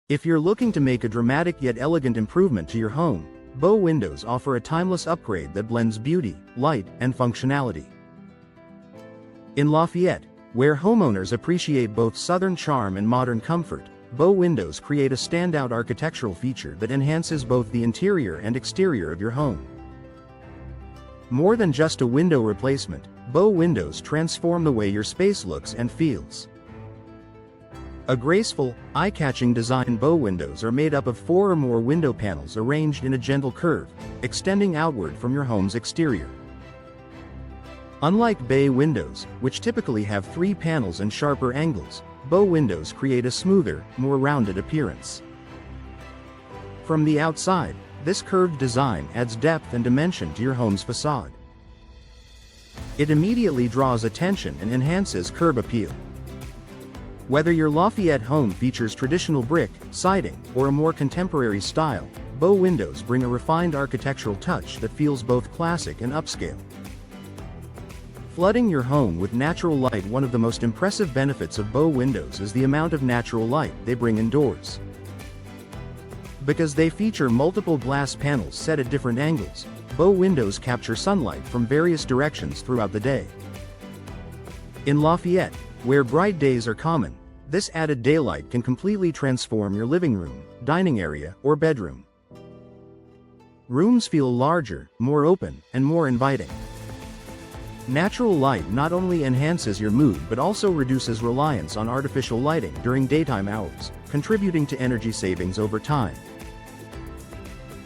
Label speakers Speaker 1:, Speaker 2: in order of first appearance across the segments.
Speaker 1: If you're looking to make a dramatic yet elegant improvement to your home, Bow Windows offer a timeless upgrade that blends beauty, light, and functionality. In Lafayette, where homeowners appreciate both Southern charm and modern comfort, Bow Windows create a standout architectural feature that enhances both the interior and exterior of your home. More than just a window replacement, Bow Windows transform the way your space looks and feels. A graceful, eye-catching design. Bow windows are made up of 4 or more window panels arranged in a gentle curve, extending outward from your home's exterior. Unlike bay windows, which typically have 3 panels and sharper angles, Bow windows create a smoother, more rounded appearance. From the outside, this curved design adds depth and dimension to your home's facade. It immediately draws attention and enhances curb appeal. Whether your Lafayette home features traditional brick, siding, or a more contemporary style, Bow windows bring a refined architectural touch that feels both classic and upscale. Flooding your home with natural light. One of the most impressive benefits of Bow windows is the amount of natural light they bring indoors. Because they feature multiple glass panels set at different angles, Bow windows capture sunlight from various directions throughout the day. In Lafayette, where bright days are common, this added daylight can completely transform your living room, dining area, or bedroom. Rooms feel larger, more open, and more inviting. Natural light not only enhances your mood but also reduces reliance on artificial lighting during daytime hours, contributing to energy savings over time.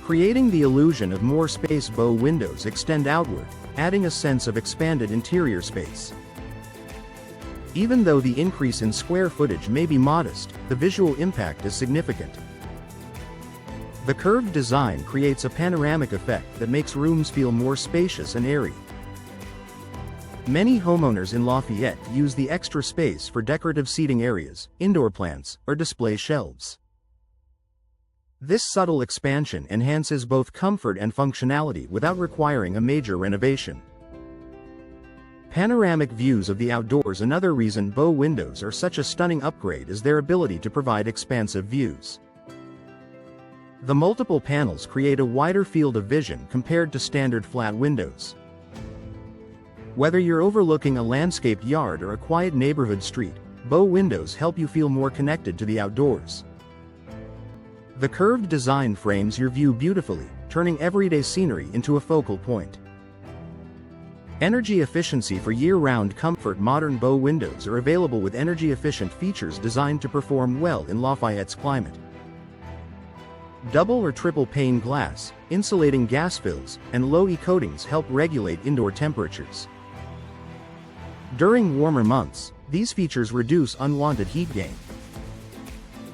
Speaker 1: Creating the illusion of more space. Bow windows extend outward, adding a sense of expanded interior space. Even though the increase in square footage may be modest, the visual impact is significant. The curved design creates a panoramic effect that makes rooms feel more spacious and airy. Many homeowners in Lafayette use the extra space for decorative seating areas, indoor plants, or display shelves. This subtle expansion enhances both comfort and functionality without requiring a major renovation. Panoramic views of the outdoors. Another reason Bow windows are such a stunning upgrade is their ability to provide expansive views. The multiple panels create a wider field of vision compared to standard flat windows. Whether you're overlooking a landscaped yard or a quiet neighborhood street, Bow windows help you feel more connected to the outdoors. The curved design frames your view beautifully, turning everyday scenery into a focal point. Energy efficiency. For year-round comfort. Modern Bow windows are available with energy-efficient features designed to perform well in Lafayette's climate. Double or triple pane glass, insulating gas fills, and low-E coatings help regulate indoor temperatures. During warmer months, these features reduce unwanted heat gain.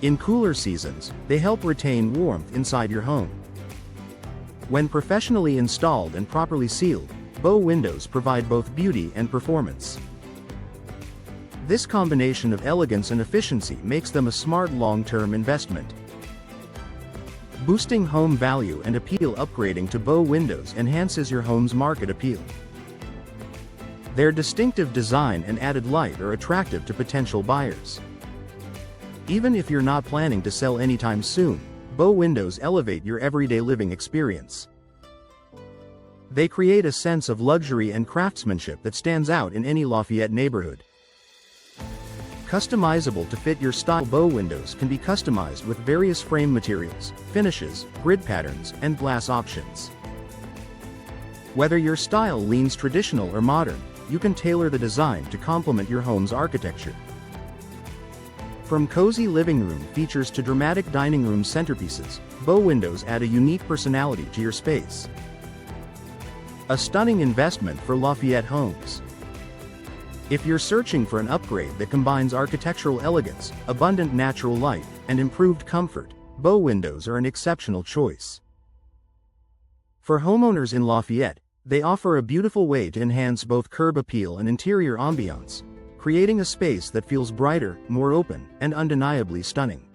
Speaker 1: In cooler seasons, they help retain warmth inside your home. When professionally installed and properly sealed, Bow windows provide both beauty and performance. This combination of elegance and efficiency makes them a smart long-term investment. Boosting home value and appeal. Upgrading to Bow windows enhances your home's market appeal. Their distinctive design and added light are attractive to potential buyers. Even if you're not planning to sell anytime soon, Bow windows elevate your everyday living experience. They create a sense of luxury and craftsmanship that stands out in any Lafayette neighborhood. Customizable to fit your style. Bow windows can be customized with various frame materials, finishes, grid patterns, and glass options. Whether your style leans traditional or modern, you can tailor the design to complement your home's architecture. From cozy living room features to dramatic dining room centerpieces, Bow windows add a unique personality to your space. A stunning investment for Lafayette homes. If you're searching for an upgrade that combines architectural elegance, abundant natural light, and improved comfort, Bow windows are an exceptional choice. For homeowners in Lafayette, they offer a beautiful way to enhance both curb appeal and interior ambiance, creating a space that feels brighter, more open, and undeniably stunning.